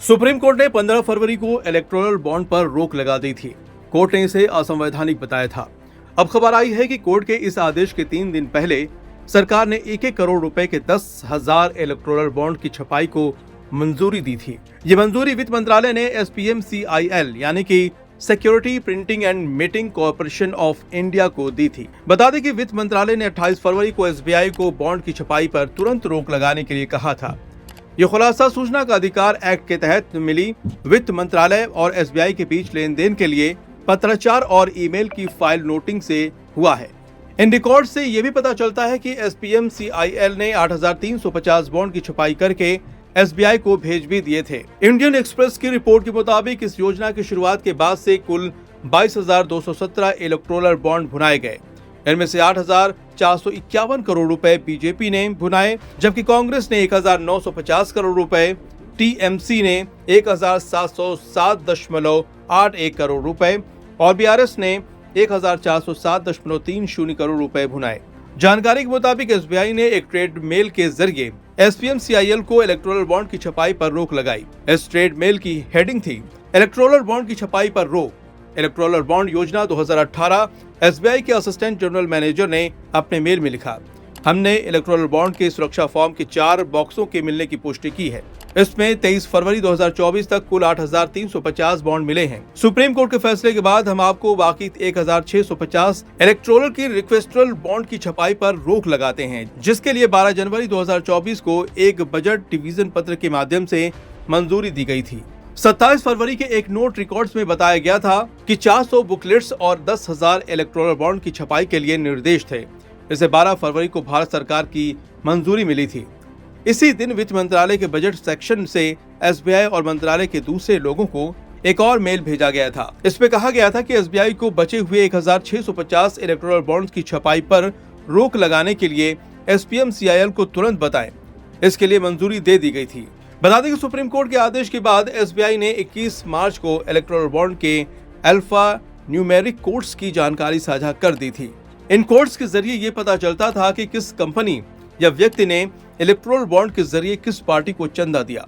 Supreme court ने 15 फरवरी को electoral bond पर रोक लगा दी थी। कोर्ट ने इसे असंवैधानिक बताया था। अब खबर आई है कि कोर्ट के इस आदेश के 3 दिन पहले सरकार ने 1-1 करोड़ रुपए के 10,000 इलेक्टोरल बॉन्ड की छपाई को मंजूरी दी थी। ये मंजूरी वित्त मंत्रालय ने SPMCIL यानी कि security printing and meeting corporation of India को दी थी। बता दें कि वित्त मंत्रालय ने 28 फरवरी को SBI को बॉन्ड की छपाई पर तुरंत रोक लगाने के लिए कहा था। ये खुलासा सूचना का अधिकार एक्ट के तहत मिली वित्त मंत्रालय और SBI के बीच लेन देन के लिए पत्राचार और ईमेल की फाइल नोटिंग से हुआ है। इन रिकॉर्ड से ये भी पता चलता है कि SPMCIL ने 8,350 बॉन्ड की छपाई करके SBI को भेज भी दिए थे। इंडियन एक्सप्रेस की रिपोर्ट के मुताबिक इस योजना की शुरुआत के बाद से कुल 22,217 इलेक्टोरल बॉन्ड भुनाए गए। इनमें से 8,451 करोड़ रुपए बीजेपी ने भुनाए, जबकि कांग्रेस ने 1,950 करोड़ रुपए, TMC ने 1,707.81 करोड़ रुपए और BRS ने 1,407.30 करोड़ रुपए भुनाए। जानकारी के मुताबिक SBI ने एक ट्रेड मेल के जरिए SPMCIL को इलेक्टोरल बॉन्ड की छपाई पर रोक लगाई। इस ट्रेड मेल की हेडिंग थी इलेक्टोरल बॉन्ड की छपाई पर रोक। इलेक्टोरल बॉन्ड योजना 2018 SBI के असिस्टेंट जनरल मैनेजर ने अपने मेल में लिखा, हमने इलेक्टोरल बॉन्ड के सुरक्षा फॉर्म के 4 बॉक्सों के मिलने की पुष्टि की है। इसमें 23 फरवरी 2024 तक कुल 8,350 बॉन्ड मिले हैं। सुप्रीम कोर्ट के फैसले के बाद हम आपको बाकी 1,650 इलेक्टोरल की रिक्वेस्टरल बॉन्ड की छपाई पर रोक लगाते हैं, जिसके लिए 12 जनवरी 2024 को एक बजट डिवीजन पत्र के माध्यम से मंजूरी दी गई थी। 27 फरवरी के एक नोट रिकॉर्ड्स में बताया गया था कि 400 बुकलेट्स और 10,000 इलेक्टोरल बॉन्ड की छपाई के लिए निर्देश थे। इसे 12 फरवरी को भारत सरकार की मंजूरी मिली थी। इसी दिन वित्त मंत्रालय के बजट सेक्शन से SBI और मंत्रालय के दूसरे लोगों को एक और मेल भेजा गया था। इसमें कहा गया था कि SBI को बचे हुए 1,650 इलेक्टोरल बॉन्ड्स की छपाई पर रोक लगाने के लिए SPMCIL को तुरंत बताएं। इसके लिए मंजूरी दे दी गई थी। बता दें कि सुप्रीम कोर्ट के आदेश के बाद SBI ने 21 मार्च को इलेक्टोरल बॉन्ड के अल्फा न्यूमेरिक कोड्स की जानकारी साझा कर दी थी। इन कोड्स के जरिए ये पता चलता था कि किस कंपनी या व्यक्ति ने इलेक्टोरल बॉन्ड के जरिए किस पार्टी को चंदा दिया।